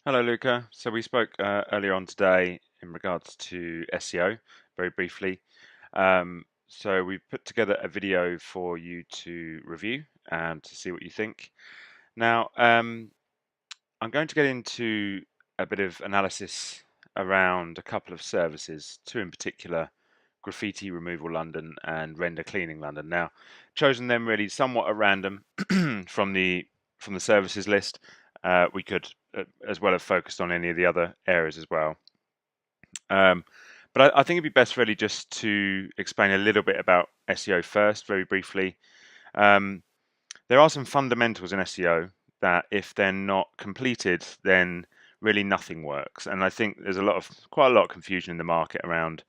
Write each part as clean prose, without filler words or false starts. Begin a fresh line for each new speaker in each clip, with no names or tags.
Hello, Luca. So we spoke earlier on today in regards to SEO, very briefly. So we put together a video for you to review and to see what you think. Now, I'm going to get into a bit of analysis around a couple of services, two in particular, Graffiti Removal London and Render Cleaning London. Now, chosen them really somewhat at random from the services list. We could as well have focused on any of the other areas as well. Um, but I think it'd be best really just to explain a little bit about SEO first, very briefly. Um, there are some fundamentals in SEO that if they're not completed, then really nothing works. And I think there's quite a lot of confusion in the market around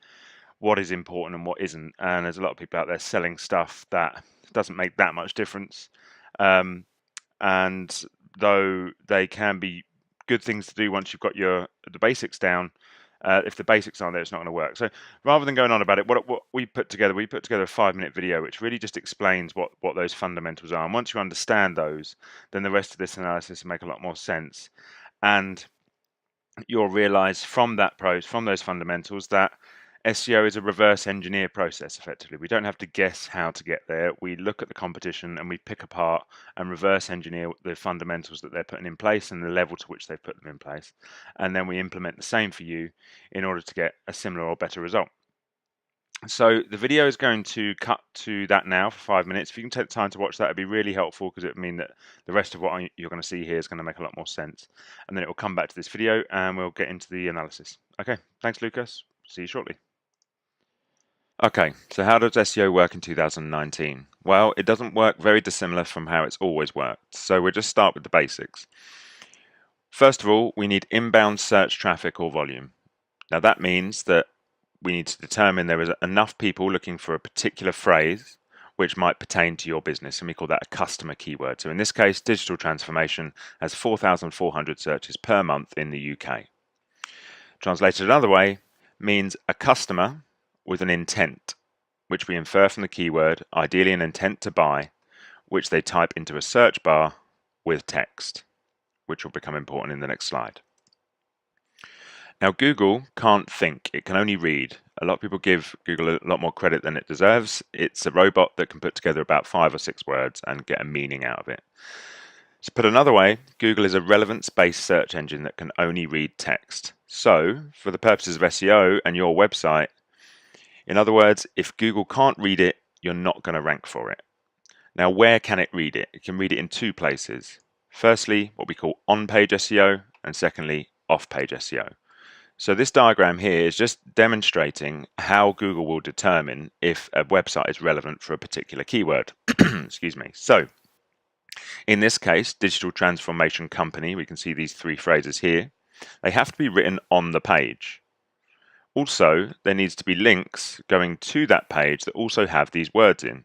what is important and what isn't. And there's a lot of people out there selling stuff that doesn't make that much difference. Um, and though they can be good things to do once you've got the basics down, if the basics aren't there, it's not going to work. So rather than going on about it, what we put together a 5-minute video which really just explains what those fundamentals are. And once you understand those, then the rest of this analysis will make a lot more sense. And you'll realize from those fundamentals that SEO is a reverse engineer process effectively. We don't have to guess how to get there. We look at the competition and we pick apart and reverse engineer the fundamentals that they're putting in place and the level to which they've put them in place. And then we implement the same for you in order to get a similar or better result. So the video is going to cut to that now for 5 minutes. If you can take the time to watch that, it'd be really helpful because it would mean that the rest of what you're going to see here is going to make a lot more sense. And then it will come back to this video and we'll get into the analysis. Okay, thanks, Lucas. See you shortly. Okay, so how does SEO work in 2019? Well, it doesn't work very dissimilar from how it's always worked. So we'll just start with the basics. First of all, we need inbound search traffic or volume. Now that means that we need to determine there is enough people looking for a particular phrase which might pertain to your business, and we call that a customer keyword. So in this case, digital transformation has 4,400 searches per month in the UK. Translated another way means a customer with an intent, which we infer from the keyword, ideally an intent to buy, which they type into a search bar with text, which will become important in the next slide. Now, Google can't think, it can only read. A lot of people give Google a lot more credit than it deserves. It's a robot that can put together about 5 or 6 words and get a meaning out of it. To put another way, Google is a relevance-based search engine that can only read text. So, for the purposes of SEO and your website, in other words, if Google can't read it, you're not going to rank for it. Now, where can it read it? It can read it in 2 places. Firstly, what we call on-page SEO, and secondly, off-page SEO. So this diagram here is just demonstrating how Google will determine if a website is relevant for a particular keyword. Excuse me. So in this case, digital transformation company, we can see these 3 phrases here. They have to be written on the page. Also, there needs to be links going to that page that also have these words in.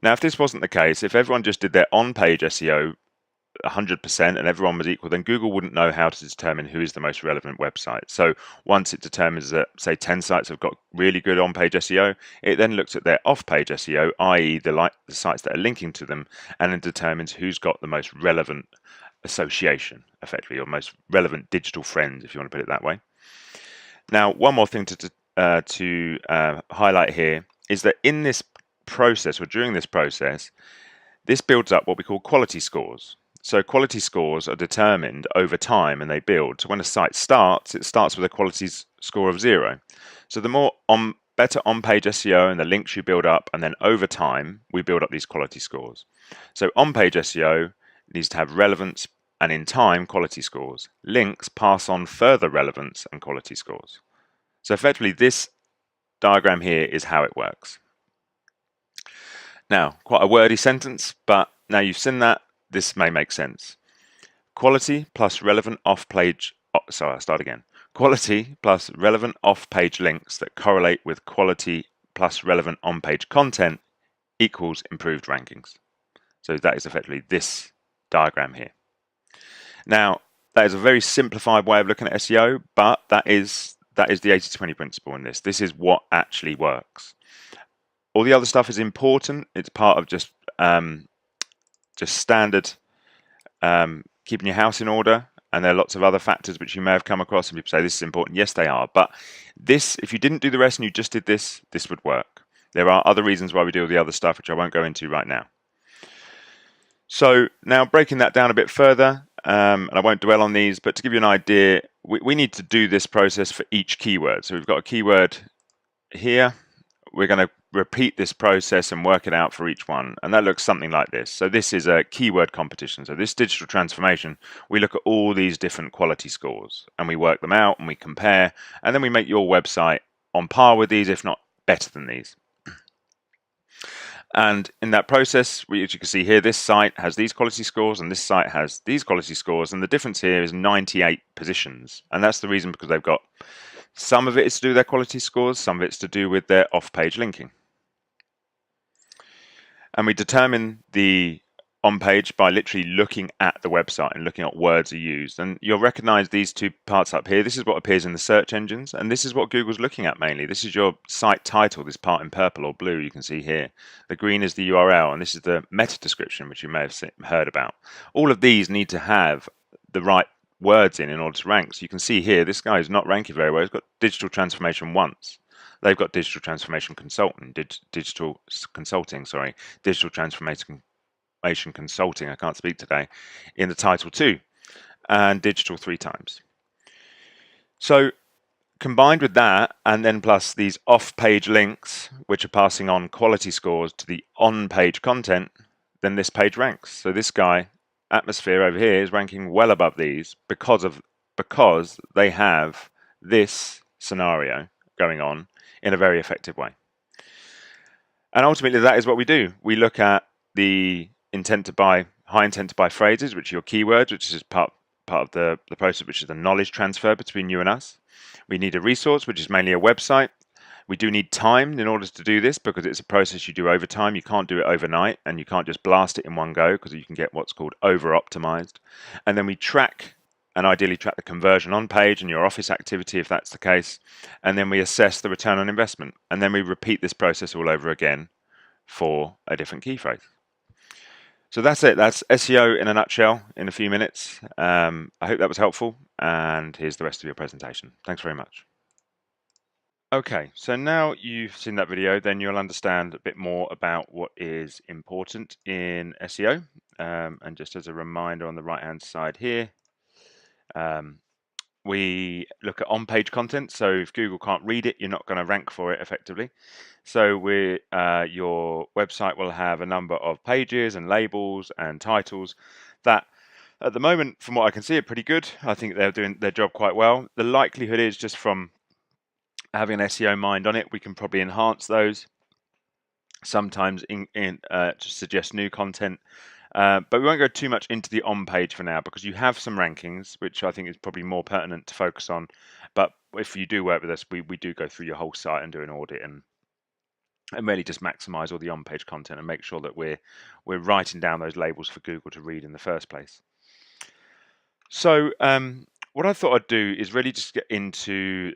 Now, if this wasn't the case, if everyone just did their on-page SEO 100% and everyone was equal, then Google wouldn't know how to determine who is the most relevant website. So once it determines that, say, 10 sites have got really good on-page SEO, it then looks at their off-page SEO, i.e. the sites that are linking to them, and then determines who's got the most relevant association, effectively, or most relevant digital friends, if you want to put it that way. Now, one more thing to highlight here is that in this process, or during this process, this builds up what we call quality scores. So quality scores are determined over time and they build. So when a site starts, it starts with a quality score of 0. So the more better on-page SEO and the links you build up, and then over time, we build up these quality scores. So on-page SEO needs to have relevance and in time quality scores. Links pass on further relevance and quality scores. So effectively this diagram here is how it works. Now, quite a wordy sentence, but now you've seen that, this may make sense. Quality plus relevant off-page, I'll start again. Quality plus relevant off-page links that correlate with quality plus relevant on-page content equals improved rankings. So that is effectively this diagram here. Now, that is a very simplified way of looking at SEO, but that is the 80-20 principle in this. This is what actually works. All the other stuff is important. It's part of just standard keeping your house in order. and there are lots of other factors which you may have come across, and people say this is important. Yes, they are. But this, if you didn't do the rest and you just did this, this would work. There are other reasons why we do all the other stuff, which I won't go into right now. So now breaking that down a bit further, and I won't dwell on these, but to give you an idea, we need to do this process for each keyword. So we've got a keyword here. We're going to repeat this process and work it out for each one. And that looks something like this. So this is a keyword competition. So this digital transformation, we look at all these different quality scores and we work them out and we compare, and then we make your website on par with these, if not better than these. And in that process, as you can see here, this site has these quality scores and this site has these quality scores. And the difference here is 98 positions. And that's the reason, because they've got some of it is to do with their quality scores, some of it's to do with their off-page linking. And we determine the on-page by literally looking at the website and looking at words are used. And you'll recognize these two parts up here. This is what appears in the search engines, and this is what Google's looking at mainly. This is your site title, this part in purple or blue you can see here. The green is the URL, and this is the meta description, which you may have heard about. All of these need to have the right words in order to rank. So you can see here, this guy is not ranking very well. He's got digital transformation once. They've got digital transformation consultant, digital transformation consulting, I can't speak today, in the title 2, and digital 3 times. So combined with that, and then plus these off-page links, which are passing on quality scores to the on-page content, then this page ranks. So this guy, Atmosphere over here, is ranking well above these because they have this scenario going on in a very effective way. And ultimately, that is what we do. We look at the intent to buy, high intent to buy phrases, which are your keywords, which is part of the process, which is the knowledge transfer between you and us. We need a resource, which is mainly a website. We do need time in order to do this, because it's a process you do over time. You can't do it overnight, and you can't just blast it in one go, because you can get what's called over-optimized. And then we track, and ideally track the conversion on page and your office activity if that's the case. And then we assess the return on investment. And then we repeat this process all over again for a different key phrase. So that's it. That's SEO in a nutshell in a few minutes. I hope that was helpful, and here's the rest of your presentation. Thanks very much. Okay, so now you've seen that video, then you'll understand a bit more about what is important in SEO. And just as a reminder, on the right-hand side here, we look at on-page content. So if Google can't read it, you're not going to rank for it effectively. So your website will have a number of pages and labels and titles that, at the moment, from what I can see, are pretty good. I think they're doing their job quite well. The likelihood is, just from having an SEO mind on it, we can probably enhance those, sometimes to suggest new content. But we won't go too much into the on-page for now, because you have some rankings, which I think is probably more pertinent to focus on. But if you do work with us, we do go through your whole site and do an audit and really just maximize all the on-page content and make sure that we're writing down those labels for Google to read in the first place. So what I thought I'd do is really just get into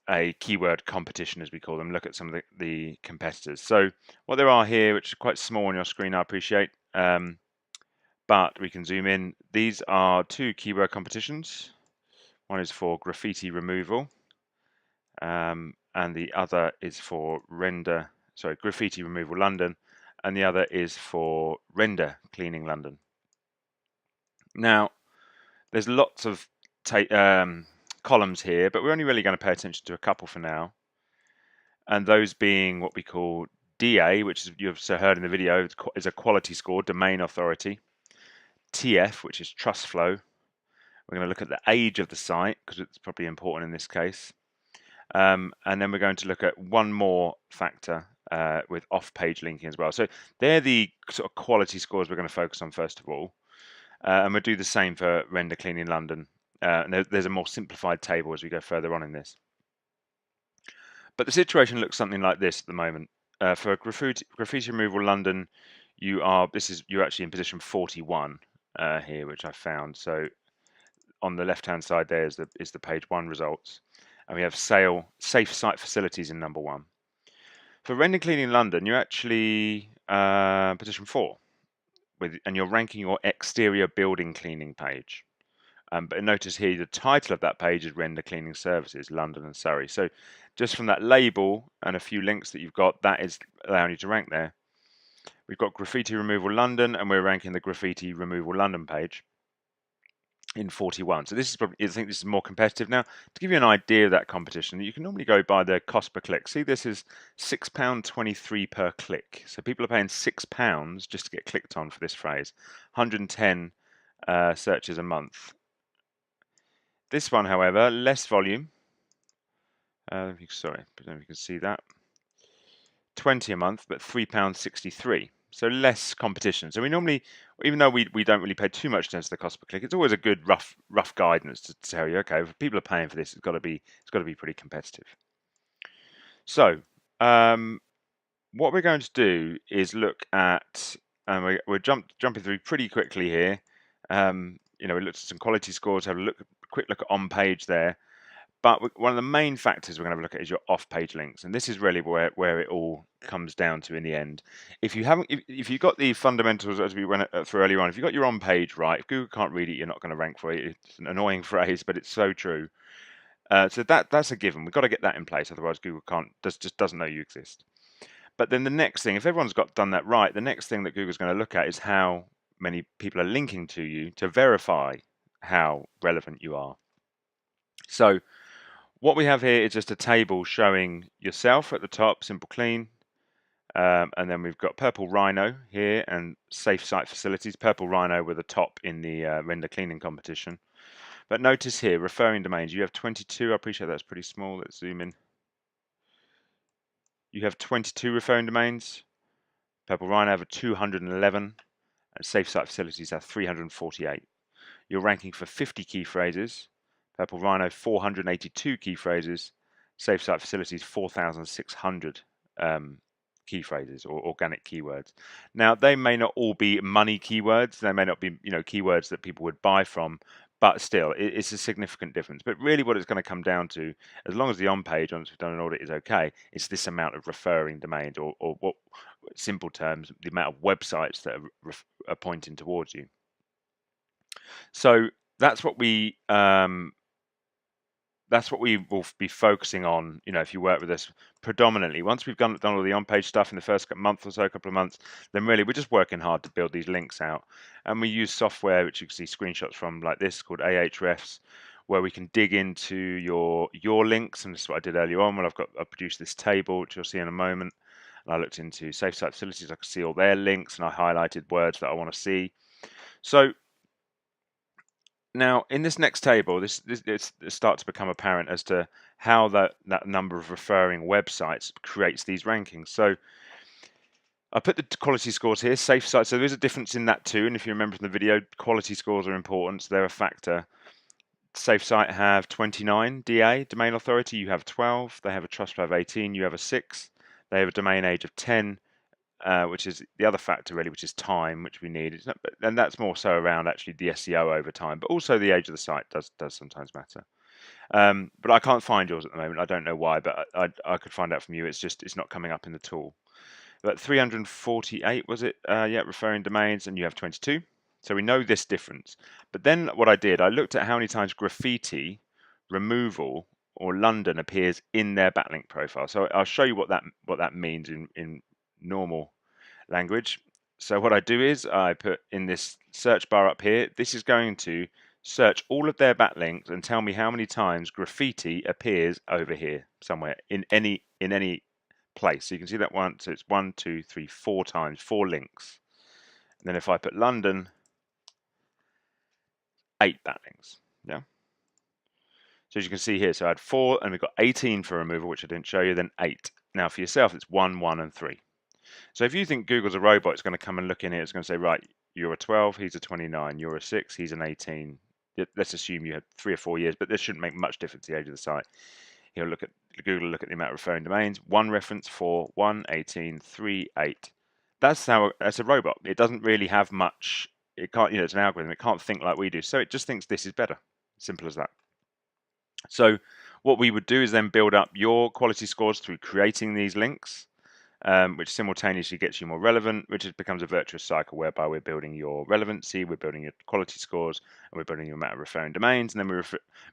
a keyword competition, as we call them, look at some of the competitors. So what there are here, which is quite small on your screen, I appreciate, but we can zoom in. These are 2 keyword competitions. One is for graffiti removal, and the other is for graffiti removal London, and the other is for render cleaning London. Now, there's lots of columns here, but we're only really going to pay attention to a couple for now, and those being what we call DA, which is, you've heard in the video, is a quality score, domain authority. TF, which is trust flow. We're going to look at the age of the site, because it's probably important in this case. And then we're going to look at one more factor with off-page linking as well. So they're the sort of quality scores we're going to focus on first of all. And we'll do the same for render cleaning London. And there's a more simplified table as we go further on in this. But the situation looks something like this at the moment. For graffiti removal London, you're actually in position 41 here, which I found. So on the left-hand side there is the page 1 results, and we have safe site facilities in number 1. For render cleaning London, you're actually position 4, and you're ranking your exterior building cleaning page. But notice here the title of that page is Render Cleaning Services, London and Surrey. So just from that label and a few links that you've got, that is allowing you to rank there. We've got Graffiti Removal London, and we're ranking the Graffiti Removal London page in 41. So this is probably, I think this is more competitive now. To give you an idea of that competition, you can normally go by the cost per click. See, this is £6.23 per click. So people are paying £6 just to get clicked on for this phrase. 110 searches a month. This one, however, less volume. Sorry, I don't know if you can see that. 20 a month, but £3.63. So less competition. So we normally, even though we don't really pay too much attention to the cost per click, it's always a good rough guidance to tell you, okay, if people are paying for this, it's got to be pretty competitive. So what we're going to do is look at, and we're jumping through pretty quickly here. We looked at some quality scores, have a quick look at on page there. But one of the main factors we're going to have a look at is your off-page links, and this is really where it all comes down to in the end. If you've got the fundamentals as we went through earlier on, if you've got your on-page right, if Google can't read it, you're not going to rank for it. It's an annoying phrase, but it's so true. So that's a given. We've got to get that in place, otherwise Google just doesn't know you exist. But then the next thing, if everyone's done that right, the next thing that Google's going to look at is how many people are linking to you to verify how relevant you are. So what we have here is just a table showing yourself at the top, simple clean, and then we've got Purple Rhino here and Safe Site Facilities. Purple Rhino were the top in the render cleaning competition. But notice here, referring domains, you have 22. I appreciate that's pretty small. Let's zoom in. You have 22 referring domains. Purple Rhino have 211, and Safe Site Facilities have 348. You're ranking for 50 key phrases. Purple Rhino 482 key phrases, Safe Site Facilities 4,600 key phrases or organic keywords. Now they may not all be money keywords, they may not be keywords that people would buy from, but still it's a significant difference. But really what it's going to come down to, as long as the on page once we've done an audit is okay, it's this amount of referring domains or what simple terms, the amount of websites that are pointing towards you. So that's what we will be focusing on, if you work with us predominantly. Once we've done all the on-page stuff in the first month or so, couple of months, then really we're just working hard to build these links out. And we use software, which you can see screenshots from like this, called Ahrefs, where we can dig into your links. And this is what I did earlier on when I produced this table, which you'll see in a moment. And I looked into Safe Site Facilities, I could see all their links, and I highlighted words that I want to see. So now, in this next table, this starts to become apparent as to how that number of referring websites creates these rankings. So I put the quality scores here, safe sites. So there is a difference in that too. And if you remember from the video, quality scores are important. So they're a factor. Safe Site have 29 DA, domain authority. You have 12. They have a trust of 18. You have a 6. They have a domain age of 10. Which is the other factor really, which is time, which we need. And that's more so around actually the SEO over time, but also the age of the site does sometimes matter. But I can't find yours at the moment. I don't know why, but I could find out from you. It's not coming up in the tool. But 348 was it? Referring domains, and you have 22. So we know this difference. But then what I did, I looked at how many times graffiti, removal, or London appears in their backlink profile. So I'll show you what that means in normal language. So what I do is I put in this search bar up here, this is going to search all of their backlinks and tell me how many times graffiti appears over here somewhere in any place. So you can see that one, so it's 1, 2, 3, 4 times, 4 links. And then if I put London, 8 backlinks. Yeah. So as you can see here, so I had 4 and we've got 18 for removal, which I didn't show you, then 8. Now for yourself, it's 1, 1, and 3. So if you think Google's a robot, it's going to come and look in here. It's going to say, right, you're a 12, he's a 29. You're a 6, he's an 18. Let's assume you had 3 or 4 years, but this shouldn't make much difference the age of the site. He'll look at Google, look at the amount of referring domains. 1 reference, 4, 1, 18, 3, 8. That's a robot. It doesn't really have much. It can't, it's an algorithm. It can't think like we do. So it just thinks this is better. Simple as that. So what we would do is then build up your quality scores through creating these links. which simultaneously gets you more relevant, which becomes a virtuous cycle whereby we're building your relevancy, we're building your quality scores, and we're building your amount of referring domains, and then we're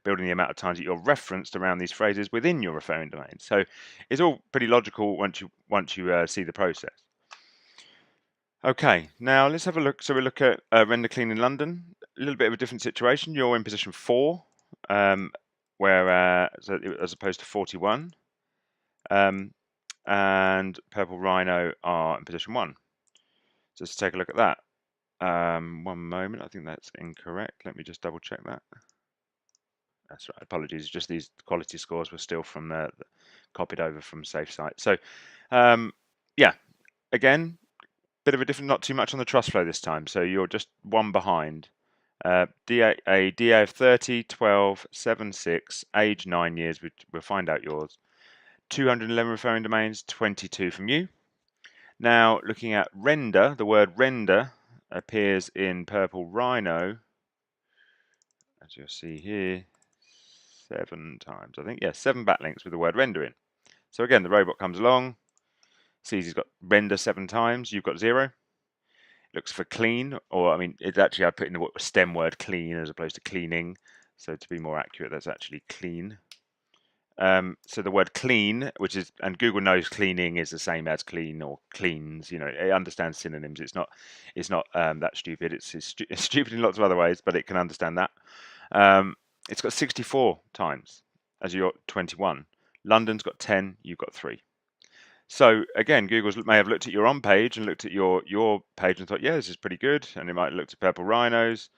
building the amount of times that you're referenced around these phrases within your referring domain. So it's all pretty logical once you see the process. Okay, now let's have a look. So we look at render clean in London. A little bit of a different situation. You're in position 4, where as opposed to 41, and Purple Rhino are in position 1. So let's take a look at that. One moment, I think that's incorrect. Let me just double check that. That's right. Apologies. Just these quality scores were still from copied over from Safe Site. So, yeah, again, bit of a different, not too much on the trust flow this time. So you're just one behind. A DA of 30, 12, 7, 6, age 9 years. We'll find out yours. 211 referring domains, 22 from you. Now, looking at render, the word render appears in Purple Rhino, as you'll see here, 7 times. I think, yeah, 7 backlinks with the word render in. So again, the robot comes along, sees he's got render 7 times, you've got 0. Looks for clean, or I mean, it's actually I put in the stem word clean as opposed to cleaning. So to be more accurate, that's actually clean. So the word clean, which is, and Google knows cleaning is the same as clean or cleans. You know, it understands synonyms. It's not that stupid. It's stupid in lots of other ways, but it can understand that. It's got 64 times as you're 21. London's got 10. You've got 3. So again, Google may have looked at your on page and looked at your page and thought, yeah, this is pretty good. And it might have looked at Purple Rhinos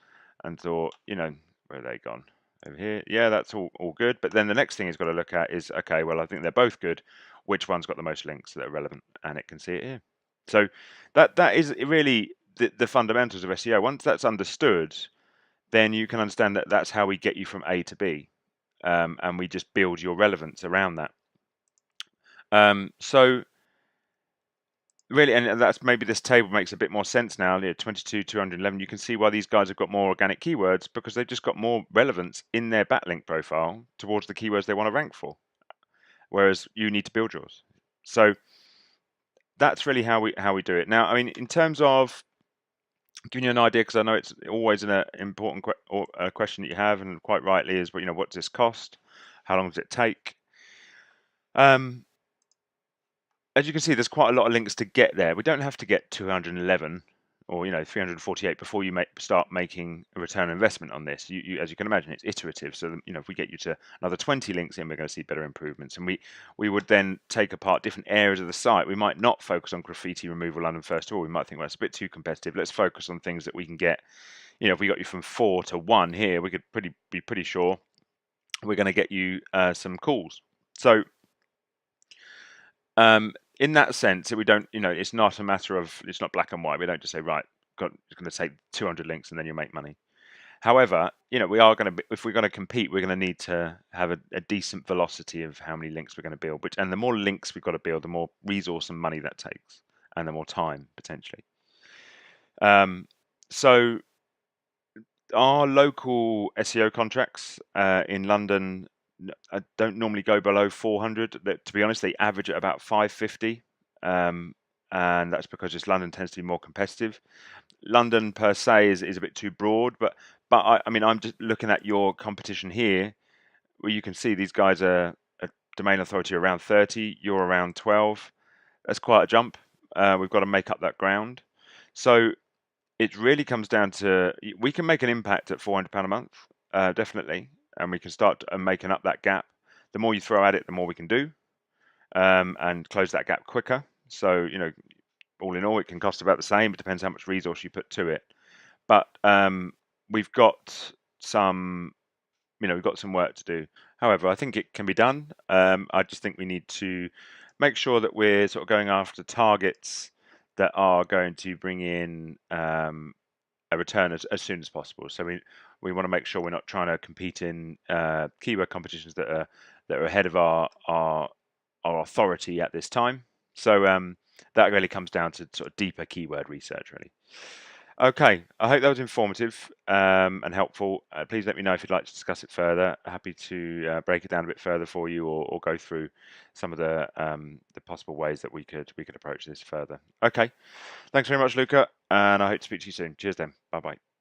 and thought, you know, where are they gone? Over here. Yeah, that's all good. But then the next thing it's got to look at is, okay, well, I think they're both good. Which one's got the most links that are relevant? And it can see it here. So that is really the fundamentals of SEO. Once that's understood, then you can understand that that's how we get you from A to B. And we just build your relevance around that. So really, and that's maybe this table makes a bit more sense now. 22, 211. You can see why these guys have got more organic keywords, because they've just got more relevance in their backlink profile towards the keywords they want to rank for. Whereas you need to build yours. So that's really how we do it. Now, I mean, in terms of giving you an idea, because I know it's always an important question that you have, and quite rightly, is, you know, what does this cost? How long does it take? As you can see, there's quite a lot of links to get there. We don't have to get 211 or 348 before you start making a return on investment on this. You as you can imagine, it's iterative. So if we get you to another 20 links in, we're going to see better improvements. And we would then take apart different areas of the site. We might not focus on graffiti removal London first of all. We might think, well, it's a bit too competitive. Let's focus on things that we can get. If we got you from 4 to 1 here, we could be pretty sure we're going to get you some calls. So in that sense, we don't, it's not a matter of, it's not black and white. We don't just say, right, it's going to take 200 links and then you make money. However, we are going to, if we're going to compete, we're going to need to have a decent velocity of how many links we're going to build. And the more links we've got to build, the more resource and money that takes, and the more time potentially. So our local SEO contracts in London don't normally go below 400. To be honest, they average at about 550, and that's because just London tends to be more competitive. London per se is a bit too broad, but I mean, I'm just looking at your competition here, where you can see these guys are a domain authority around 30, you're around 12. That's quite a jump. We've got to make up that ground. So it really comes down to, we can make an impact at £400 a month, definitely, and we can start making up that gap. The more you throw at it, the more we can do, and close that gap quicker. So, all in all, it can cost about the same. It depends how much resource you put to it. But we've got some, we've got some work to do. However, I think it can be done. I just think we need to make sure that we're sort of going after targets that are going to bring in a return as soon as possible. So we want to make sure we're not trying to compete in keyword competitions that are ahead of our authority at this time. So that really comes down to sort of deeper keyword research, really. Okay, I hope that was informative and helpful. Please let me know if you'd like to discuss it further. Happy to break it down a bit further for you, or go through some of the possible ways that we could approach this further. Okay, thanks very much, Luca, and I hope to speak to you soon. Cheers, then. Bye bye.